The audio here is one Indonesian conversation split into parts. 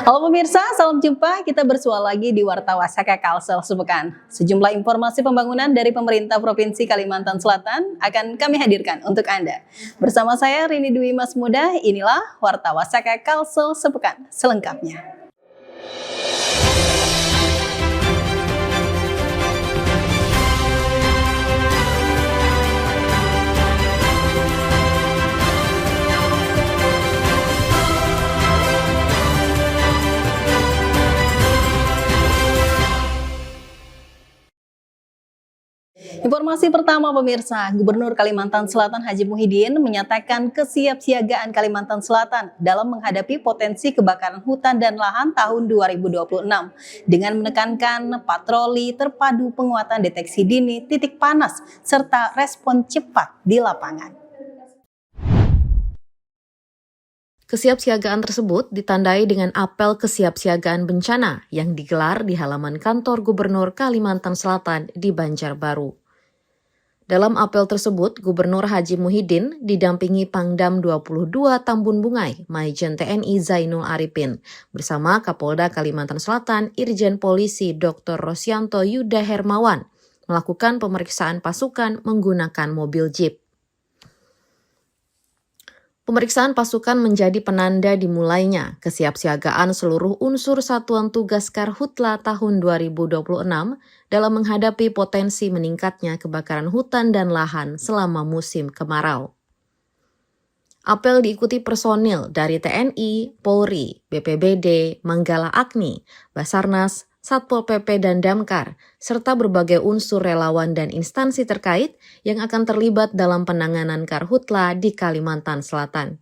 Halo pemirsa, salam jumpa. Kita bersua lagi di Warta Wasaka Kalsel sepekan. Sejumlah informasi pembangunan dari pemerintah Provinsi Kalimantan Selatan akan kami hadirkan untuk Anda. Bersama saya Rini Dwi Mas Muda, inilah Warta Wasaka Kalsel sepekan selengkapnya. Informasi pertama pemirsa, Gubernur Kalimantan Selatan Haji Muhyiddin menyatakan kesiapsiagaan Kalimantan Selatan dalam menghadapi potensi kebakaran hutan dan lahan tahun 2026 dengan menekankan patroli terpadu penguatan deteksi dini titik panas serta respon cepat di lapangan. Kesiapsiagaan tersebut ditandai dengan apel kesiapsiagaan bencana yang digelar di halaman kantor Gubernur Kalimantan Selatan di Banjarbaru. Dalam apel tersebut, Gubernur Haji Muhyiddin didampingi Pangdam 22 Tambun Bungai, Maijen TNI Zainul Arifin, bersama Kapolda Kalimantan Selatan Irjen Polisi Dr. Rosyanto Yuda Hermawan, melakukan pemeriksaan pasukan menggunakan mobil jeep. Pemeriksaan pasukan menjadi penanda dimulainya kesiapsiagaan seluruh unsur Satuan Tugas Karhutla tahun 2026 dalam menghadapi potensi meningkatnya kebakaran hutan dan lahan selama musim kemarau. Apel diikuti personil dari TNI, Polri, BPBD, Manggala Agni, Basarnas, Satpol PP dan Damkar, serta berbagai unsur relawan dan instansi terkait yang akan terlibat dalam penanganan karhutla di Kalimantan Selatan.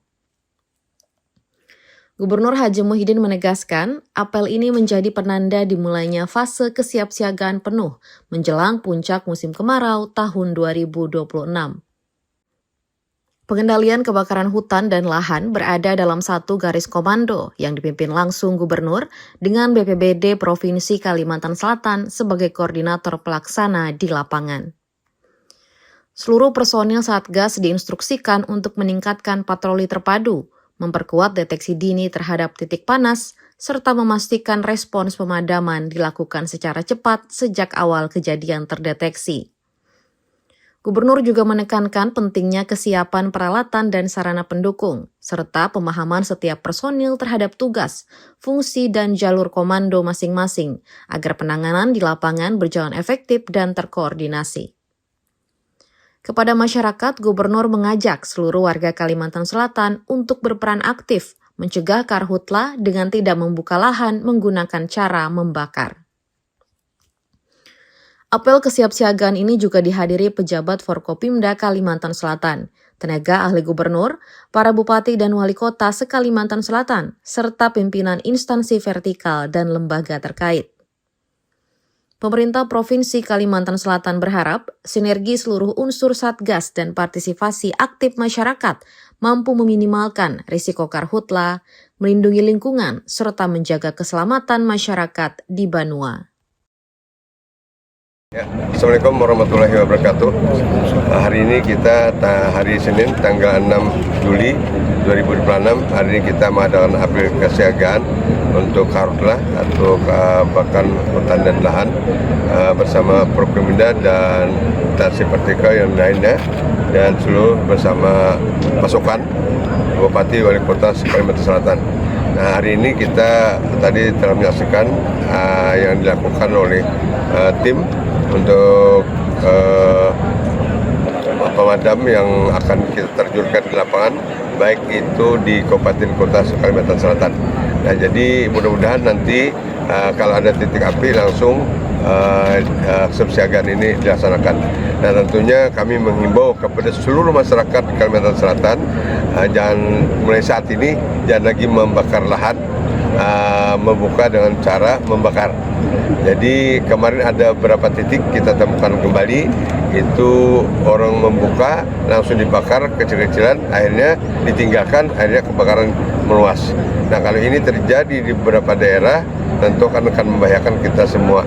Gubernur Haji Muhyiddin menegaskan, apel ini menjadi penanda dimulainya fase kesiapsiagaan penuh menjelang puncak musim kemarau tahun 2026. Pengendalian kebakaran hutan dan lahan berada dalam satu garis komando yang dipimpin langsung Gubernur dengan BPBD Provinsi Kalimantan Selatan sebagai koordinator pelaksana di lapangan. Seluruh personil Satgas diinstruksikan untuk meningkatkan patroli terpadu, memperkuat deteksi dini terhadap titik panas, serta memastikan respons pemadaman dilakukan secara cepat sejak awal kejadian terdeteksi. Gubernur juga menekankan pentingnya kesiapan peralatan dan sarana pendukung, serta pemahaman setiap personil terhadap tugas, fungsi, dan jalur komando masing-masing, agar penanganan di lapangan berjalan efektif dan terkoordinasi. Kepada masyarakat, Gubernur mengajak seluruh warga Kalimantan Selatan untuk berperan aktif, mencegah karhutla dengan tidak membuka lahan menggunakan cara membakar. Apel kesiapsiagaan ini juga dihadiri pejabat Forkopimda Kalimantan Selatan, tenaga ahli gubernur, para bupati dan wali kota se-Kalimantan Selatan, serta pimpinan instansi vertikal dan lembaga terkait. Pemerintah Provinsi Kalimantan Selatan berharap sinergi seluruh unsur Satgas dan partisipasi aktif masyarakat mampu meminimalkan risiko karhutla, melindungi lingkungan, serta menjaga keselamatan masyarakat di Banua. Ya, Assalamualaikum warahmatullahi wabarakatuh. Hari ini kita hari Senin tanggal 6 Juli 2026. Hari ini kita mengadakan apel kesiagaan untuk karhutla atau kebakaran hutan dan lahan bersama Forkopimda dan instansi vertikal yang lainnya dan seluruh bersama pasukan Bupati Wali Kota Kalimantan Selatan. Nah, hari ini kita tadi telah menyaksikan yang dilakukan oleh tim untuk pemadam yang akan kita terjunkan di lapangan, baik itu di Kabupaten Kota Kalimantan Selatan. Nah, jadi mudah-mudahan nanti kalau ada titik api langsung kesiapsiagaan ini dilaksanakan. Nah, tentunya kami menghimbau kepada seluruh masyarakat di Kalimantan Selatan jangan mulai saat ini jangan lagi membakar lahan, membuka dengan cara membakar. Jadi kemarin ada beberapa titik kita temukan kembali, itu orang membuka langsung dibakar kecil-kecilan, akhirnya ditinggalkan, akhirnya kebakaran meluas. Nah, kalau ini terjadi di beberapa daerah tentu akan membahayakan kita semua.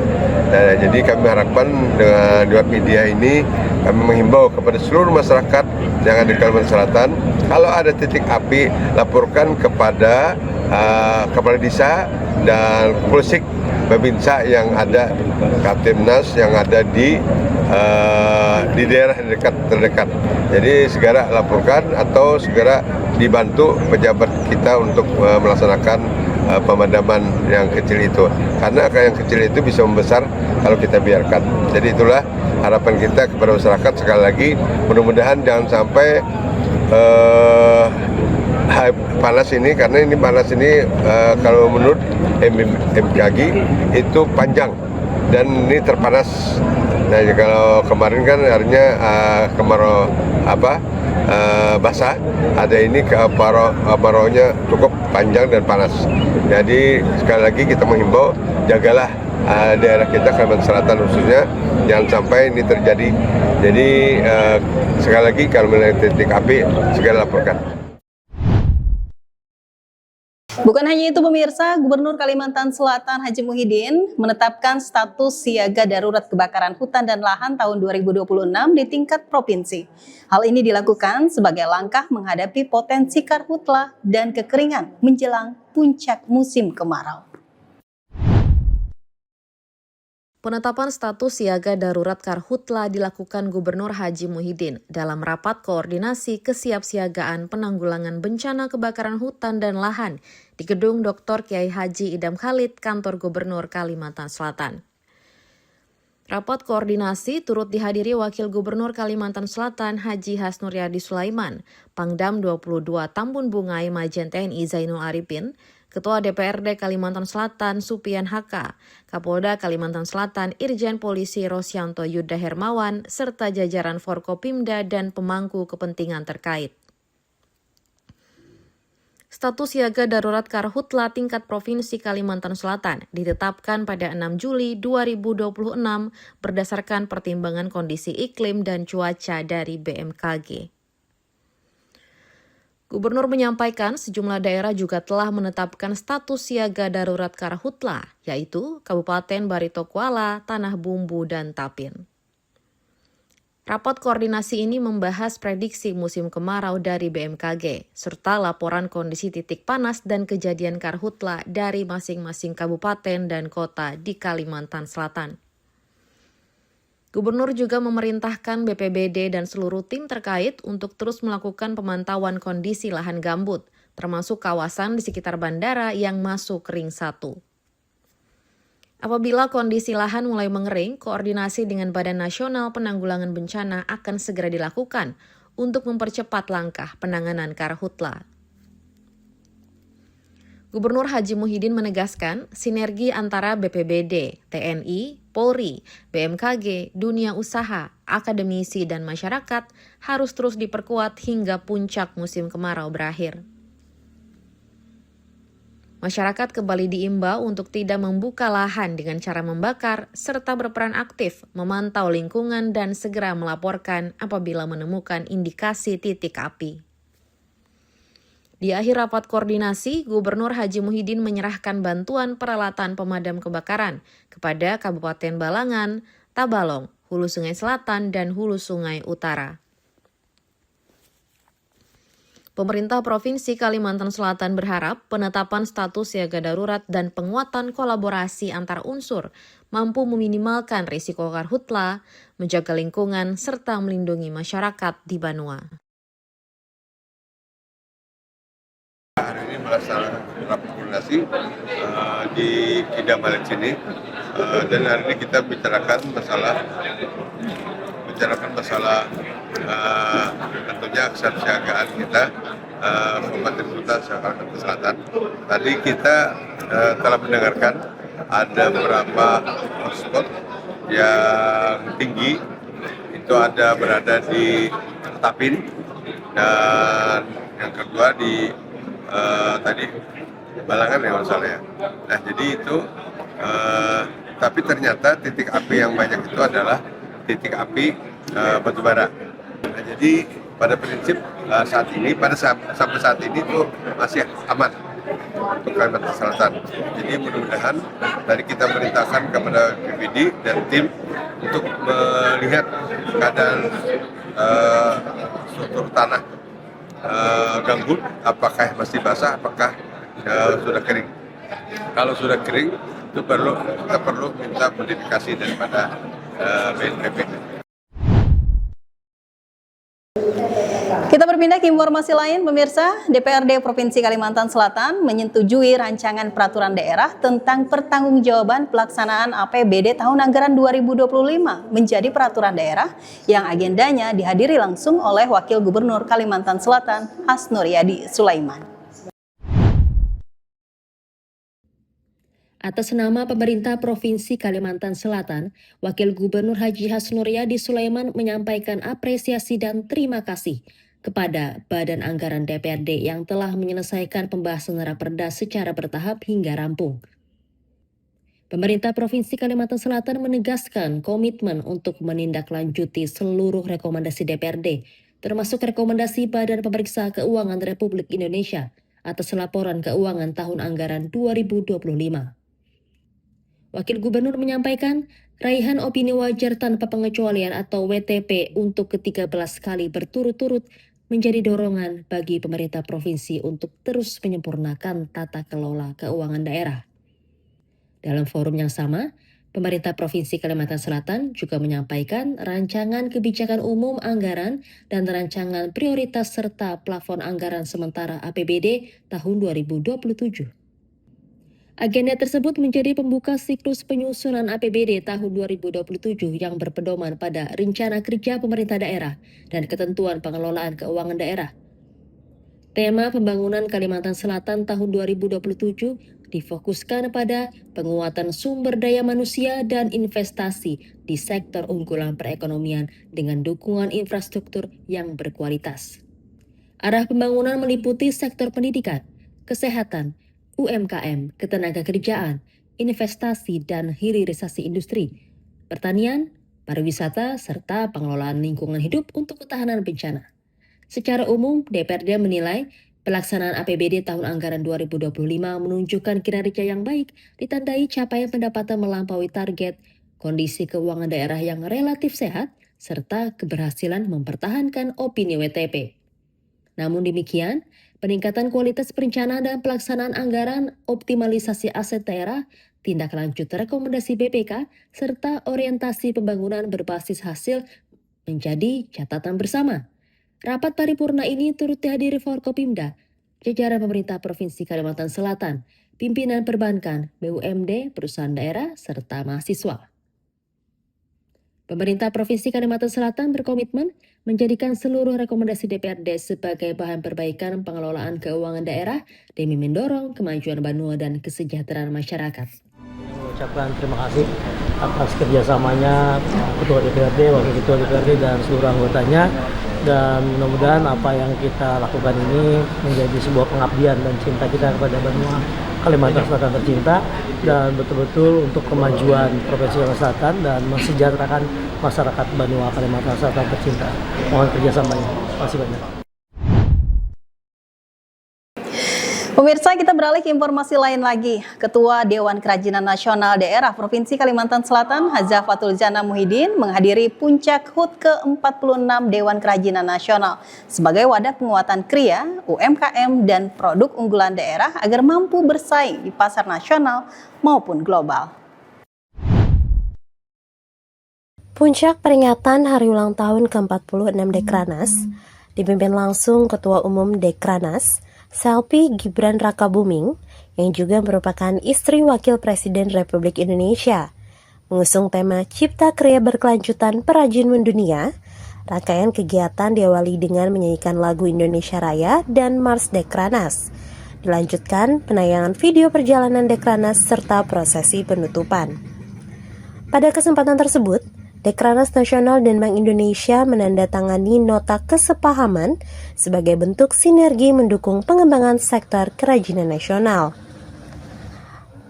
Nah, jadi kami harapkan dengan media ini kami menghimbau kepada seluruh masyarakat yang ada di Kalimantan Selatan, kalau ada titik api laporkan kepada Kepala Desa dan Polsek Babinsa yang ada, Kaptimnas yang ada di daerah terdekat. Jadi segera laporkan atau segera dibantu pejabat kita untuk melaksanakan pemadaman yang kecil itu. Karena yang kecil itu bisa membesar kalau kita biarkan. Jadi itulah harapan kita kepada masyarakat. Sekali lagi, mudah-mudahan jangan sampai panas ini, karena ini panas ini kalau menurut BMKG itu panjang dan ini terpanas. Nah, kalau kemarin kan harinya kemarau basah, ada ini kemaraunya cukup panjang dan panas. Jadi sekali lagi kita menghimbau, jagalah daerah kita Kalimantan Selatan khususnya, jangan sampai ini terjadi. Jadi sekali lagi kalau melihat titik api segera laporkan. Bukan hanya itu pemirsa, Gubernur Kalimantan Selatan Haji Muhyiddin menetapkan status siaga darurat kebakaran hutan dan lahan tahun 2026 di tingkat provinsi. Hal ini dilakukan sebagai langkah menghadapi potensi karhutla dan kekeringan menjelang puncak musim kemarau. Penetapan status siaga darurat karhutla dilakukan Gubernur Haji Muhyiddin dalam rapat koordinasi kesiapsiagaan penanggulangan bencana kebakaran hutan dan lahan di Gedung Dr. Kiai Haji Idham Khalid, Kantor Gubernur Kalimantan Selatan. Rapat koordinasi turut dihadiri Wakil Gubernur Kalimantan Selatan Haji Hasnuryadi Sulaiman, Pangdam 22 Tambun Bungai Majen TNI Zainul Arifin, Ketua DPRD Kalimantan Selatan Supian Haka, Kapolda Kalimantan Selatan Irjen Polisi Rosyanto Yuda Hermawan, serta jajaran Forkopimda dan pemangku kepentingan terkait. Status siaga darurat karhutla tingkat Provinsi Kalimantan Selatan ditetapkan pada 6 Juli 2026 berdasarkan pertimbangan kondisi iklim dan cuaca dari BMKG. Gubernur menyampaikan sejumlah daerah juga telah menetapkan status siaga darurat karhutla, yaitu Kabupaten Barito Kuala, Tanah Bumbu, dan Tapin. Rapat koordinasi ini membahas prediksi musim kemarau dari BMKG, serta laporan kondisi titik panas dan kejadian karhutla dari masing-masing kabupaten dan kota di Kalimantan Selatan. Gubernur juga memerintahkan BPBD dan seluruh tim terkait untuk terus melakukan pemantauan kondisi lahan gambut, termasuk kawasan di sekitar bandara yang masuk ring 1. Apabila kondisi lahan mulai mengering, koordinasi dengan Badan Nasional Penanggulangan Bencana akan segera dilakukan untuk mempercepat langkah penanganan karhutla. Gubernur Haji Muhyiddin menegaskan sinergi antara BPBD, TNI, Polri, BMKG, dunia usaha, akademisi, dan masyarakat harus terus diperkuat hingga puncak musim kemarau berakhir. Masyarakat kembali diimbau untuk tidak membuka lahan dengan cara membakar, serta berperan aktif memantau lingkungan dan segera melaporkan apabila menemukan indikasi titik api. Di akhir rapat koordinasi, Gubernur Haji Muhyiddin menyerahkan bantuan peralatan pemadam kebakaran kepada Kabupaten Balangan, Tabalong, Hulu Sungai Selatan, dan Hulu Sungai Utara. Pemerintah Provinsi Kalimantan Selatan berharap penetapan status siaga darurat dan penguatan kolaborasi antar unsur mampu meminimalkan risiko karhutla, menjaga lingkungan, serta melindungi masyarakat di Banua. Hari ini melaksanakan rapat koordinasi di Idham Khalid sini, dan hari ini kita bicarakan masalah tentunya kesiapsiagaan kita Kabupaten Kota Kalimantan Selatan. Tadi kita telah mendengarkan ada beberapa hotspot yang tinggi, itu ada berada di Tapin, dan yang kedua di tadi Balangan ya masalah ya. Nah jadi itu tapi ternyata titik api yang banyak itu adalah titik api batubara. Nah, jadi pada prinsip sampai saat ini itu masih aman untuk Kalimantan Selatan. Jadi mudah-mudahan tadi kita perintahkan kepada BPD dan tim untuk melihat keadaan struktur tanah gambut, apakah masih basah, apakah sudah kering. Kalau sudah kering itu kita perlu minta modifikasi daripada BNPB. Kita berpindah ke informasi lain, pemirsa. DPRD Provinsi Kalimantan Selatan menyetujui rancangan peraturan daerah tentang pertanggungjawaban pelaksanaan APBD tahun anggaran 2025 menjadi peraturan daerah yang agendanya dihadiri langsung oleh Wakil Gubernur Kalimantan Selatan, Hasnuryadi Sulaiman. Atas nama pemerintah Provinsi Kalimantan Selatan, Wakil Gubernur Haji Hasnuryadi Sulaiman menyampaikan apresiasi dan terima kasih kepada Badan Anggaran DPRD yang telah menyelesaikan pembahasan Raperda secara bertahap hingga rampung. Pemerintah Provinsi Kalimantan Selatan menegaskan komitmen untuk menindaklanjuti seluruh rekomendasi DPRD, termasuk rekomendasi Badan Pemeriksa Keuangan Republik Indonesia atas laporan keuangan tahun anggaran 2025. Wakil Gubernur menyampaikan, raihan opini wajar tanpa pengecualian atau WTP untuk ke-13 kali berturut-turut menjadi dorongan bagi pemerintah provinsi untuk terus menyempurnakan tata kelola keuangan daerah. Dalam forum yang sama, pemerintah Provinsi Kalimantan Selatan juga menyampaikan rancangan kebijakan umum anggaran dan rancangan prioritas serta plafon anggaran sementara APBD tahun 2027. Agenda tersebut menjadi pembuka siklus penyusunan APBD tahun 2027 yang berpedoman pada rencana kerja pemerintah daerah dan ketentuan pengelolaan keuangan daerah. Tema pembangunan Kalimantan Selatan tahun 2027 difokuskan pada penguatan sumber daya manusia dan investasi di sektor unggulan perekonomian dengan dukungan infrastruktur yang berkualitas. Arah pembangunan meliputi sektor pendidikan, kesehatan, UMKM, ketenagakerjaan, investasi dan hilirisasi industri, pertanian, pariwisata, serta pengelolaan lingkungan hidup untuk ketahanan bencana. Secara umum, DPRD menilai pelaksanaan APBD tahun anggaran 2025 menunjukkan kinerja yang baik, ditandai capaian pendapatan melampaui target, kondisi keuangan daerah yang relatif sehat, serta keberhasilan mempertahankan opini WTP. Namun demikian, peningkatan kualitas perencanaan dan pelaksanaan anggaran, optimalisasi aset daerah, tindak lanjut rekomendasi BPK, serta orientasi pembangunan berbasis hasil menjadi catatan bersama. Rapat paripurna ini turut dihadiri Forkopimda, jajaran pemerintah Provinsi Kalimantan Selatan, pimpinan perbankan, BUMD, perusahaan daerah, serta mahasiswa. Pemerintah Provinsi Kalimantan Selatan berkomitmen menjadikan seluruh rekomendasi DPRD sebagai bahan perbaikan pengelolaan keuangan daerah demi mendorong kemajuan Banua dan kesejahteraan masyarakat. Ucapkan terima kasih atas kerjasamanya Ketua DPRD, Wakil Ketua DPRD dan seluruh anggotanya, dan mudah-mudahan apa yang kita lakukan ini menjadi sebuah pengabdian dan cinta kita kepada Banua Kalimantan Selatan tercinta, dan betul-betul untuk kemajuan Provinsi Kalimantan Selatan dan mensejahterakan masyarakat Banua Kalimantan Selatan tercinta. Mohon kerjasamanya. Terima kasih banyak. Pemirsa, kita beralih ke informasi lain lagi. Ketua Dewan Kerajinan Nasional Daerah Provinsi Kalimantan Selatan, Haja Fatul Jana Muhyiddin, menghadiri puncak HUT ke-46 Dewan Kerajinan Nasional sebagai wadah penguatan KRIA, UMKM, dan produk unggulan daerah agar mampu bersaing di pasar nasional maupun global. Puncak peringatan hari ulang tahun ke-46 Dekranas dipimpin langsung Ketua Umum Dekranas, Selvi Gibran Rakabuming, yang juga merupakan istri Wakil Presiden Republik Indonesia, mengusung tema Cipta Karya Berkelanjutan Perajin Mendunia. Rangkaian kegiatan diawali dengan menyanyikan lagu Indonesia Raya dan Mars Dekranas. Dilanjutkan penayangan video perjalanan Dekranas serta prosesi penutupan. Pada kesempatan tersebut, Dekranas Nasional dan Bank Indonesia menandatangani nota kesepahaman sebagai bentuk sinergi mendukung pengembangan sektor kerajinan nasional.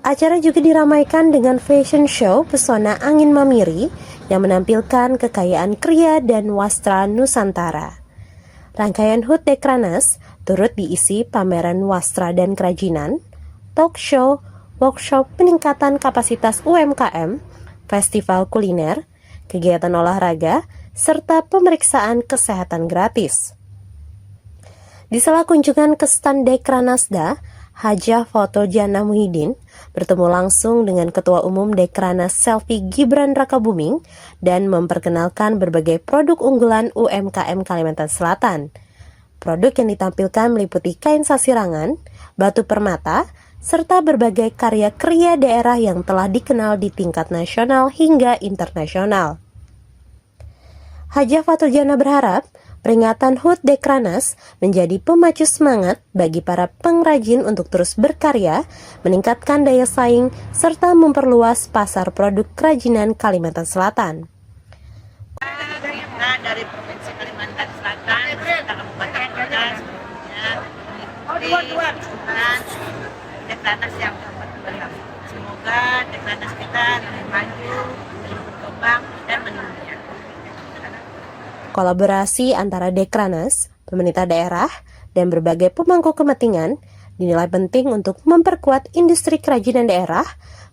Acara juga diramaikan dengan fashion show Pesona Angin Mamiri yang menampilkan kekayaan kriya dan wastra Nusantara. Rangkaian HUT Dekranas turut diisi pameran wastra dan kerajinan, talk show, workshop peningkatan kapasitas UMKM, festival kuliner, kegiatan olahraga, serta pemeriksaan kesehatan gratis. Di sela kunjungan ke stand Dekranasda, Hajah Foto Jana Muhyiddin bertemu langsung dengan Ketua Umum Dekranaz Selfie Gibran Rakabuming dan memperkenalkan berbagai produk unggulan UMKM Kalimantan Selatan. Produk yang ditampilkan meliputi kain sasirangan, batu permata, serta berbagai karya kria daerah yang telah dikenal di tingkat nasional hingga internasional. Hajah Fatul Jana berharap peringatan HUT Dekranaz menjadi pemacu semangat bagi para pengrajin untuk terus berkarya, meningkatkan daya saing, serta memperluas pasar produk kerajinan Kalimantan Selatan. Kita dari Provinsi Kalimantan Selatan, beserta Kabupaten Kota semuanya mengikuti dan Dekranaz yang berkembang. Semoga Dekranaz kita lebih maju, lebih berkembang dan mendunia. Kolaborasi antara Dekranaz, pemerintah daerah, dan berbagai pemangku kepentingan dinilai penting untuk memperkuat industri kerajinan daerah,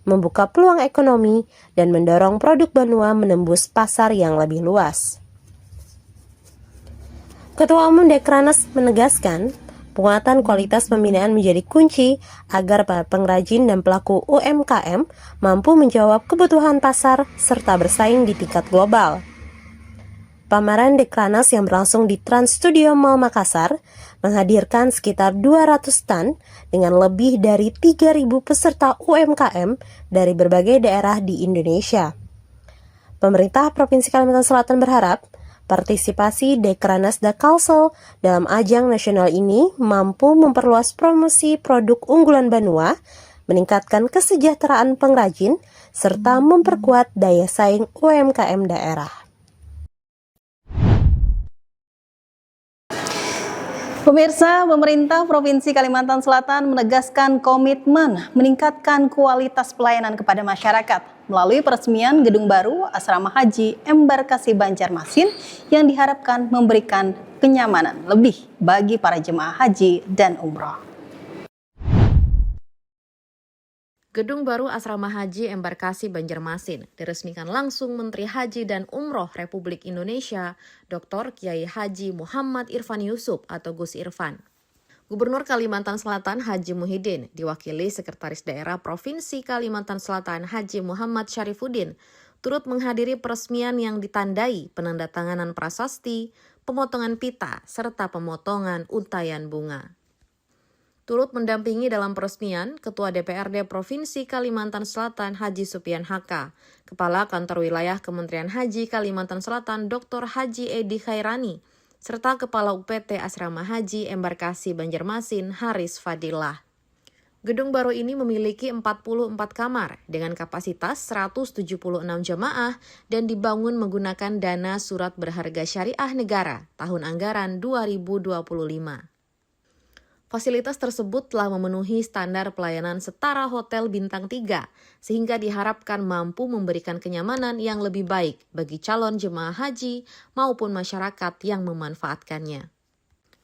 membuka peluang ekonomi, dan mendorong produk Banua menembus pasar yang lebih luas. Ketua Umum Dekranaz menegaskan, penguatan kualitas pembinaan menjadi kunci agar para pengrajin dan pelaku UMKM mampu menjawab kebutuhan pasar serta bersaing di tingkat global. Pameran Dekranaz yang berlangsung di Trans Studio Mall Makassar menghadirkan sekitar 200 stand dengan lebih dari 3.000 peserta UMKM dari berbagai daerah di Indonesia. Pemerintah Provinsi Kalimantan Selatan berharap partisipasi Dekranaz dan Kalsel dalam ajang nasional ini mampu memperluas promosi produk unggulan Banua, meningkatkan kesejahteraan pengrajin, serta memperkuat daya saing UMKM daerah. Pemirsa, pemerintah Provinsi Kalimantan Selatan menegaskan komitmen meningkatkan kualitas pelayanan kepada masyarakat melalui peresmian gedung baru Asrama Haji Embarkasi Banjarmasin yang diharapkan memberikan kenyamanan lebih bagi para jemaah haji dan umroh. Gedung baru Asrama Haji Embarkasi Banjarmasin diresmikan langsung Menteri Haji dan Umroh Republik Indonesia, Dr. Kiai Haji Muhammad Irfan Yusuf atau Gus Irfan. Gubernur Kalimantan Selatan Haji Muhyiddin diwakili Sekretaris Daerah Provinsi Kalimantan Selatan Haji Muhammad Syarifuddin turut menghadiri peresmian yang ditandai penandatanganan prasasti, pemotongan pita, serta pemotongan untayan bunga. Turut mendampingi dalam peresmian Ketua DPRD Provinsi Kalimantan Selatan Haji Supian Haka, Kepala Kantor Wilayah Kementerian Haji Kalimantan Selatan Dr. Haji Edi Khairani, serta Kepala UPT Asrama Haji Embarkasi Banjarmasin Haris Fadilah. Gedung baru ini memiliki 44 kamar dengan kapasitas 176 jemaah dan dibangun menggunakan dana surat berharga syariah negara tahun anggaran 2025. Fasilitas tersebut telah memenuhi standar pelayanan setara hotel bintang 3, sehingga diharapkan mampu memberikan kenyamanan yang lebih baik bagi calon jemaah haji maupun masyarakat yang memanfaatkannya.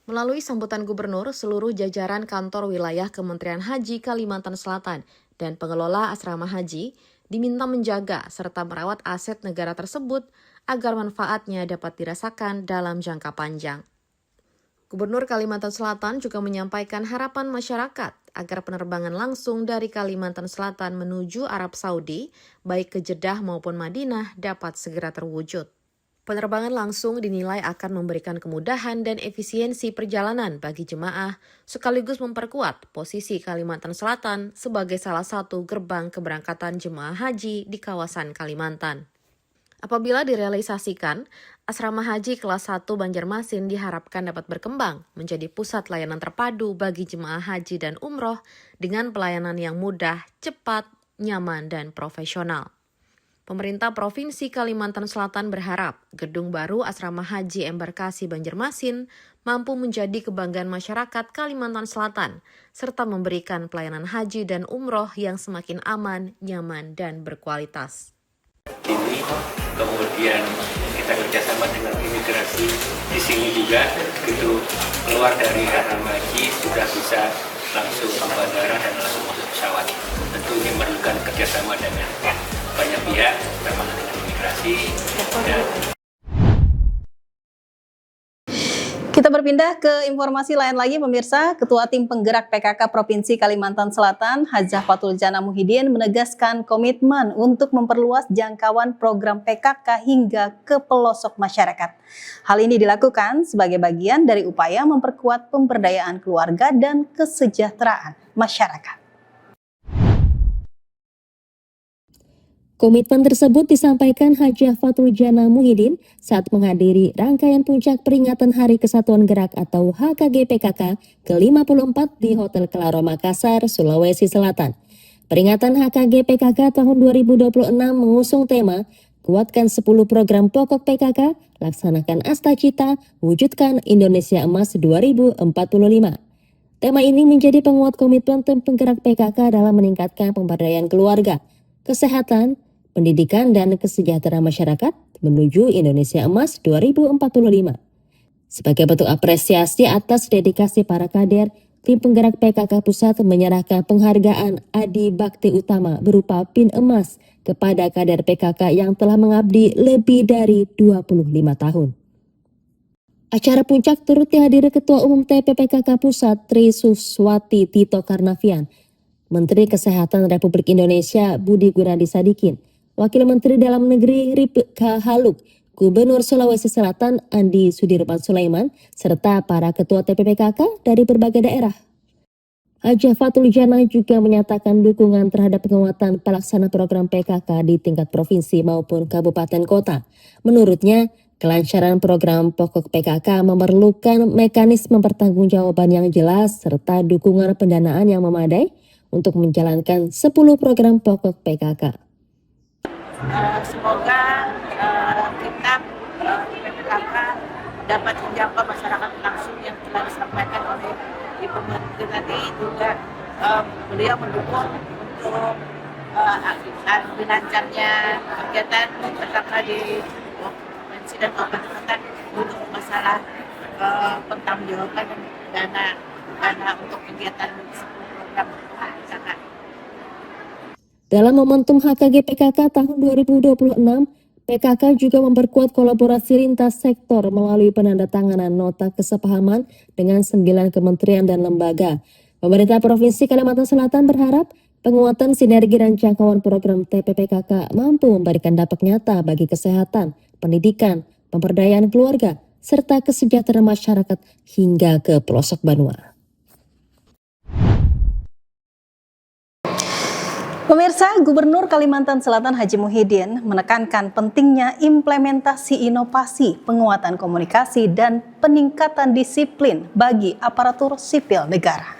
Melalui sambutan gubernur, seluruh jajaran kantor wilayah Kementerian Haji Kalimantan Selatan dan pengelola asrama haji diminta menjaga serta merawat aset negara tersebut agar manfaatnya dapat dirasakan dalam jangka panjang. Gubernur Kalimantan Selatan juga menyampaikan harapan masyarakat agar penerbangan langsung dari Kalimantan Selatan menuju Arab Saudi, baik ke Jeddah maupun Madinah, dapat segera terwujud. Penerbangan langsung dinilai akan memberikan kemudahan dan efisiensi perjalanan bagi jemaah, sekaligus memperkuat posisi Kalimantan Selatan sebagai salah satu gerbang keberangkatan jemaah haji di kawasan Kalimantan. Apabila direalisasikan, Asrama Haji kelas 1 Banjarmasin diharapkan dapat berkembang menjadi pusat layanan terpadu bagi jemaah haji dan umroh dengan pelayanan yang mudah, cepat, nyaman, dan profesional. Pemerintah Provinsi Kalimantan Selatan berharap gedung baru Asrama Haji Embarkasi Banjarmasin mampu menjadi kebanggaan masyarakat Kalimantan Selatan, serta memberikan pelayanan haji dan umroh yang semakin aman, nyaman, dan berkualitas. Ini kemudian kita kerjasama dengan imigrasi di sini juga, begitu keluar dari asrama haji sudah bisa langsung ke bandara dan langsung masuk pesawat. Tentu ini memerlukan kerjasama dengan banyak pihak, termasuk dengan imigrasi. Kita berpindah ke informasi lain lagi pemirsa. Ketua Tim Penggerak PKK Provinsi Kalimantan Selatan, Hajah Fatul Jana Muhyiddin menegaskan komitmen untuk memperluas jangkauan program PKK hingga ke pelosok masyarakat. Hal ini dilakukan sebagai bagian dari upaya memperkuat pemberdayaan keluarga dan kesejahteraan masyarakat. Komitmen tersebut disampaikan Hajah Fatul Jana Muhyiddin saat menghadiri rangkaian puncak peringatan Hari Kesatuan Gerak atau HKG PKK ke-54 di Hotel Claro Makassar, Sulawesi Selatan. Peringatan HKG PKK tahun 2026 mengusung tema Kuatkan 10 program pokok PKK, laksanakan Astacita, wujudkan Indonesia Emas 2045. Tema ini menjadi penguat komitmen Tim Penggerak PKK dalam meningkatkan pemberdayaan keluarga, kesehatan, pendidikan dan kesejahteraan masyarakat menuju Indonesia Emas 2045. Sebagai bentuk apresiasi atas dedikasi para kader, Tim Penggerak PKK Pusat menyerahkan penghargaan Adi Bakti Utama berupa PIN emas kepada kader PKK yang telah mengabdi lebih dari 25 tahun. Acara puncak turut dihadiri Ketua Umum TPPKK Pusat Tri Suswati Tito Karnavian, Menteri Kesehatan Republik Indonesia Budi Gunadi Sadikin, Wakil Menteri Dalam Negeri Ripka Haluk, Gubernur Sulawesi Selatan Andi Sudirman Sulaiman, serta para ketua TPPKK dari berbagai daerah. Hajah Fatul Jana juga menyatakan dukungan terhadap penguatan pelaksana program PKK di tingkat provinsi maupun kabupaten kota. Menurutnya, kelancaran program pokok PKK memerlukan mekanisme pertanggungjawaban yang jelas serta dukungan pendanaan yang memadai untuk menjalankan 10 program pokok PKK. Semoga kita PPKK dapat menjangkau masyarakat langsung yang telah disampaikan oleh Ibu Menteri tadi, juga beliau mendukung untuk dilancarnya kegiatan PKK di provinsi dan kabupaten kota untuk masalah pertanggungjawaban dana untuk kegiatan program PKK. Dalam momentum HKG PKK tahun 2026, PKK juga memperkuat kolaborasi lintas sektor melalui penandatanganan nota kesepahaman dengan 9 kementerian dan lembaga. Pemerintah Provinsi Kalimantan Selatan berharap penguatan sinergi dan jangkauan program TPPKK mampu memberikan dampak nyata bagi kesehatan, pendidikan, pemberdayaan keluarga, serta kesejahteraan masyarakat hingga ke pelosok benua. Pemirsa, Gubernur Kalimantan Selatan Haji Muhyiddin menekankan pentingnya implementasi inovasi, penguatan komunikasi, dan peningkatan disiplin bagi aparatur sipil negara.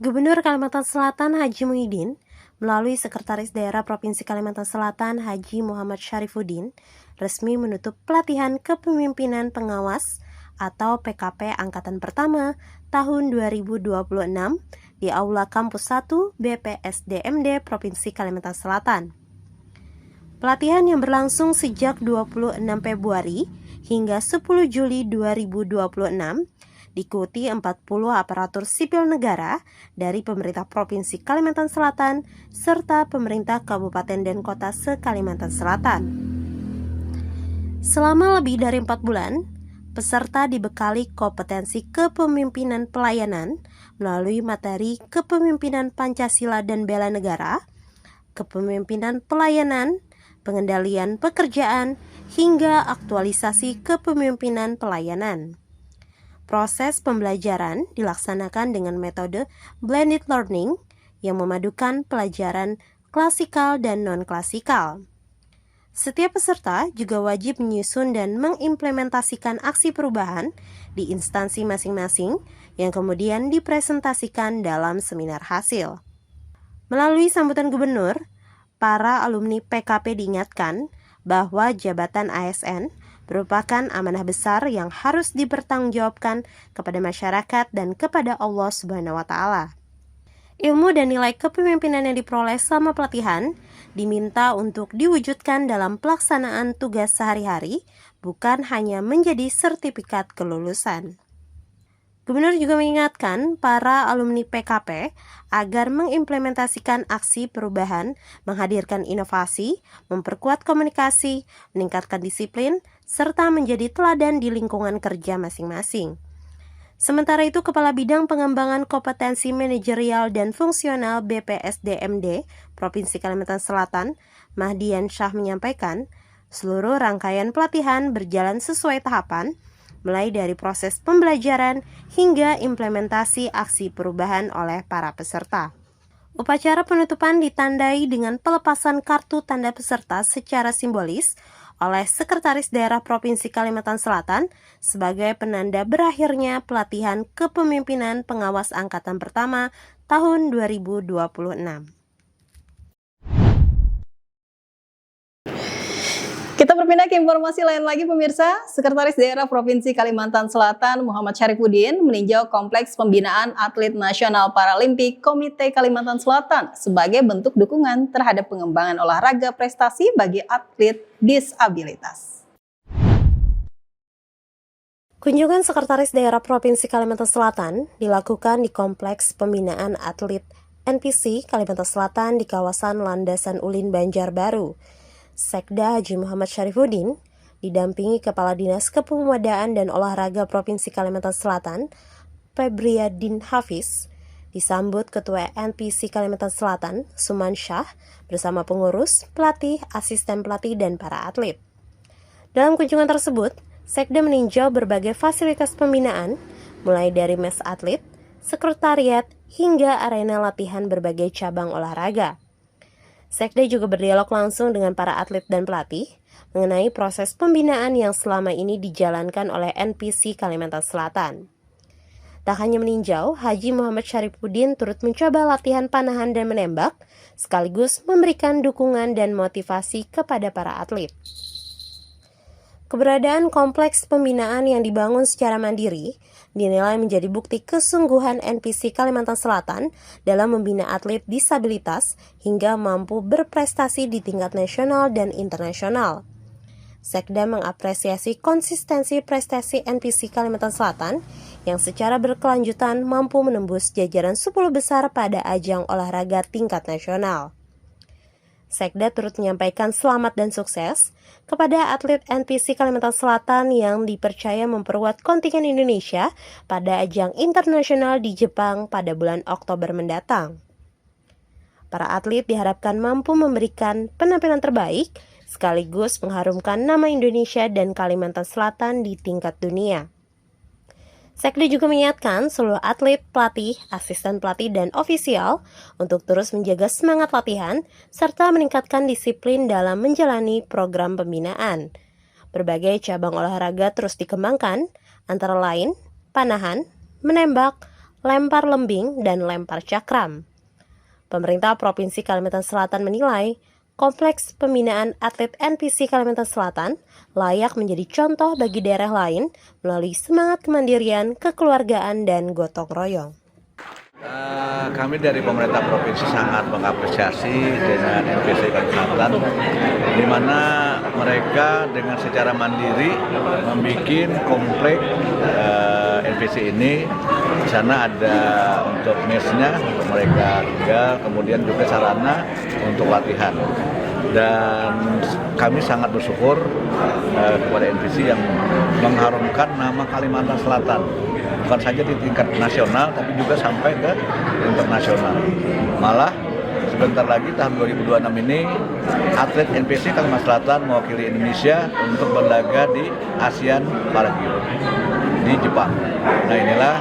Gubernur Kalimantan Selatan Haji Muhyiddin melalui Sekretaris Daerah Provinsi Kalimantan Selatan Haji Muhammad Syarifuddin resmi menutup pelatihan kepemimpinan pengawas atau PKP Angkatan Pertama tahun 2026 di Aula Kampus 1 BPSDMD Provinsi Kalimantan Selatan. Pelatihan yang berlangsung sejak 26 Februari hingga 10 Juli 2026 diikuti 40 aparatur sipil negara dari pemerintah Provinsi Kalimantan Selatan serta pemerintah kabupaten dan kota se-Kalimantan Selatan. Selama lebih dari 4 bulan, peserta dibekali kompetensi kepemimpinan pelayanan melalui materi kepemimpinan Pancasila dan bela negara, kepemimpinan pelayanan, pengendalian pekerjaan, hingga aktualisasi kepemimpinan pelayanan. Proses pembelajaran dilaksanakan dengan metode blended learning yang memadukan pelajaran klasikal dan non-klasikal. Setiap peserta juga wajib menyusun dan mengimplementasikan aksi perubahan di instansi masing-masing yang kemudian dipresentasikan dalam seminar hasil. Melalui sambutan gubernur, para alumni PKP diingatkan bahwa jabatan ASN merupakan amanah besar yang harus dipertanggungjawabkan kepada masyarakat dan kepada Allah Subhanahu wa Ta'ala. Ilmu dan nilai kepemimpinan yang diperoleh selama pelatihan diminta untuk diwujudkan dalam pelaksanaan tugas sehari-hari, bukan hanya menjadi sertifikat kelulusan. Gubernur juga mengingatkan para alumni PKP agar mengimplementasikan aksi perubahan, menghadirkan inovasi, memperkuat komunikasi, meningkatkan disiplin, serta menjadi teladan di lingkungan kerja masing-masing. Sementara itu, Kepala Bidang Pengembangan Kompetensi Manajerial dan Fungsional BPSDMD Provinsi Kalimantan Selatan, Mahdian Syah menyampaikan, seluruh rangkaian pelatihan berjalan sesuai tahapan, mulai dari proses pembelajaran hingga implementasi aksi perubahan oleh para peserta. Upacara penutupan ditandai dengan pelepasan kartu tanda peserta secara simbolis oleh Sekretaris Daerah Provinsi Kalimantan Selatan sebagai penanda berakhirnya pelatihan kepemimpinan pengawas angkatan pertama tahun 2026. Kita berpindah ke informasi lain lagi pemirsa. Sekretaris Daerah Provinsi Kalimantan Selatan Muhammad Syarifuddin meninjau kompleks pembinaan atlet nasional Paralimpik Komite Kalimantan Selatan sebagai bentuk dukungan terhadap pengembangan olahraga prestasi bagi atlet disabilitas. Kunjungan Sekretaris Daerah Provinsi Kalimantan Selatan dilakukan di Kompleks Pembinaan Atlet NPC Kalimantan Selatan di kawasan Landasan Ulin Banjarbaru. Sekda Haji Muhammad Syarifuddin didampingi Kepala Dinas Kepemudaan dan Olahraga Provinsi Kalimantan Selatan, Febriadin Hafiz, disambut Ketua NPC Kalimantan Selatan, Suman Syah, bersama pengurus, pelatih, asisten pelatih, dan para atlet. Dalam kunjungan tersebut, Sekda meninjau berbagai fasilitas pembinaan, mulai dari mes atlet, sekretariat, hingga arena latihan berbagai cabang olahraga. Sekda juga berdialog langsung dengan para atlet dan pelatih mengenai proses pembinaan yang selama ini dijalankan oleh NPC Kalimantan Selatan. Tak hanya meninjau, Haji Muhammad Syarifuddin turut mencoba latihan panahan dan menembak, sekaligus memberikan dukungan dan motivasi kepada para atlet. Keberadaan kompleks pembinaan yang dibangun secara mandiri dinilai menjadi bukti kesungguhan NPC Kalimantan Selatan dalam membina atlet disabilitas hingga mampu berprestasi di tingkat nasional dan internasional. Sekda mengapresiasi konsistensi prestasi NPC Kalimantan Selatan yang secara berkelanjutan mampu menembus jajaran 10 besar pada ajang olahraga tingkat nasional. Sekda turut menyampaikan selamat dan sukses kepada atlet NPC Kalimantan Selatan yang dipercaya memperkuat kontingen Indonesia pada ajang internasional di Jepang pada bulan Oktober mendatang. Para atlet diharapkan mampu memberikan penampilan terbaik sekaligus mengharumkan nama Indonesia dan Kalimantan Selatan di tingkat dunia. Sekda juga mengingatkan seluruh atlet, pelatih, asisten pelatih, dan ofisial untuk terus menjaga semangat latihan serta meningkatkan disiplin dalam menjalani program pembinaan. Berbagai cabang olahraga terus dikembangkan, antara lain panahan, menembak, lempar lembing, dan lempar cakram. Pemerintah Provinsi Kalimantan Selatan menilai kompleks pembinaan atlet NPC Kalimantan Selatan layak menjadi contoh bagi daerah lain melalui semangat kemandirian, kekeluargaan, dan gotong royong. Kami dari pemerintah provinsi sangat mengapresiasi dengan NPC Kalimantan, di mana mereka dengan secara mandiri membuat komplek NPC ini. Di sana ada untuk mesnya untuk mereka tinggal, kemudian juga sarana untuk latihan. Dan kami sangat bersyukur kepada NPC yang mengharumkan nama Kalimantan Selatan, bukan saja di tingkat nasional tapi juga sampai ke internasional. Malah sebentar lagi tahun 2026 ini atlet NPC Kalimantan Selatan mewakili Indonesia untuk berlaga di ASEAN Para Games di Jepang. Nah, inilah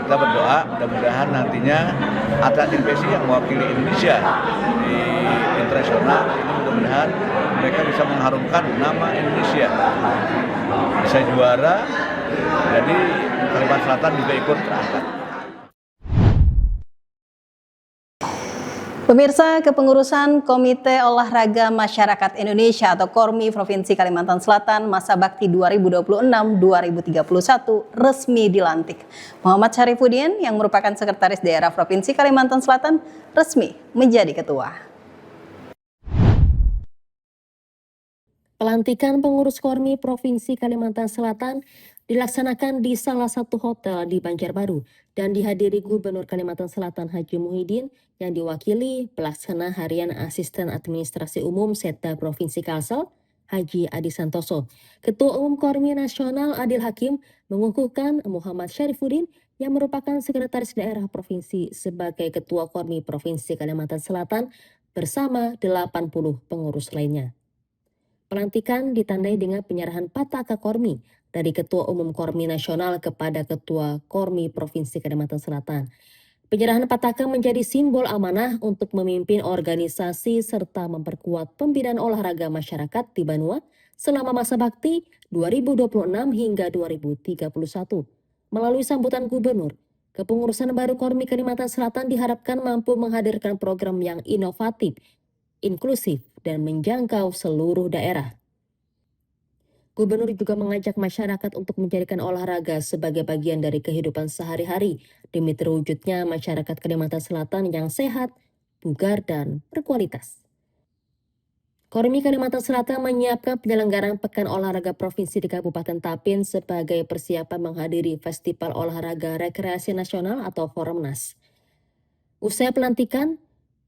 kita berdoa mudah-mudahan nantinya atlet NPC yang mewakili Indonesia di internasional ini mudah-mudahan mereka bisa mengharumkan nama Indonesia, bisa juara, jadi Kalimantan Selatan juga ikut terangkat. Pemirsa, Kepengurusan Komite Olahraga Masyarakat Indonesia atau KORMI Provinsi Kalimantan Selatan masa bakti 2026-2031 resmi dilantik. Muhammad Syarifuddin yang merupakan Sekretaris Daerah Provinsi Kalimantan Selatan resmi menjadi ketua. Pelantikan pengurus KORMI Provinsi Kalimantan Selatan dilaksanakan di salah satu hotel di Banjarbaru dan dihadiri Gubernur Kalimantan Selatan Haji Muhyiddin yang diwakili Pelaksana Harian Asisten Administrasi Umum Setda Provinsi Kalsel, Haji Adi Santoso. Ketua Umum Kormi Nasional Adil Hakim mengukuhkan Muhammad Syarifuddin yang merupakan Sekretaris Daerah Provinsi sebagai Ketua Kormi Provinsi Kalimantan Selatan bersama 80 pengurus lainnya. Pelantikan ditandai dengan penyerahan Pataka Kormi dari Ketua Umum Kormi Nasional kepada Ketua Kormi Provinsi Kalimantan Selatan. Penyerahan Pataka menjadi simbol amanah untuk memimpin organisasi serta memperkuat pembinaan olahraga masyarakat di Banua selama masa bakti 2026 hingga 2031. Melalui sambutan Gubernur, kepengurusan baru Kormi Kalimantan Selatan diharapkan mampu menghadirkan program yang inovatif, inklusif, dan menjangkau seluruh daerah. Gubernur juga mengajak masyarakat untuk menjadikan olahraga sebagai bagian dari kehidupan sehari-hari demi terwujudnya masyarakat Kalimantan Selatan yang sehat, bugar, dan berkualitas. Kormi Kalimantan Selatan menyiapkan penyelenggaraan Pekan Olahraga Provinsi di Kabupaten Tapin sebagai persiapan menghadiri Festival Olahraga Rekreasi Nasional atau Foremnas. Usai pelantikan,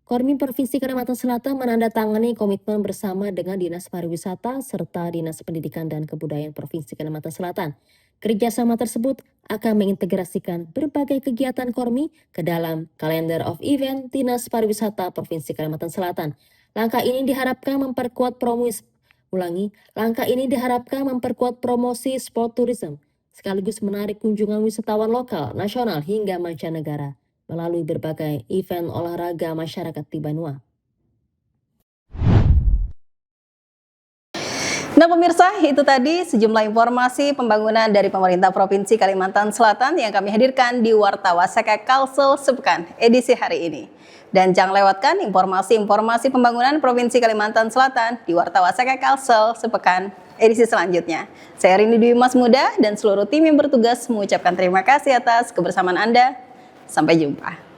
Kormi Provinsi Kalimantan Selatan menandatangani komitmen bersama dengan Dinas Pariwisata serta Dinas Pendidikan dan Kebudayaan Provinsi Kalimantan Selatan. Kerjasama tersebut akan mengintegrasikan berbagai kegiatan Kormi ke dalam Calendar of Event Dinas Pariwisata Provinsi Kalimantan Selatan. Langkah ini diharapkan memperkuat promosi sport tourism sekaligus menarik kunjungan wisatawan lokal, nasional hingga mancanegara melalui berbagai event olahraga masyarakat di Banua. Nah pemirsa, itu tadi sejumlah informasi pembangunan dari pemerintah Provinsi Kalimantan Selatan yang kami hadirkan di Warta Wasaka Kalsel sepekan edisi hari ini. Dan jangan lewatkan informasi-informasi pembangunan Provinsi Kalimantan Selatan di Warta Wasaka Kalsel sepekan edisi selanjutnya. Saya Rini Dwi Mas Muda dan seluruh tim yang bertugas mengucapkan terima kasih atas kebersamaan Anda. Sampai jumpa.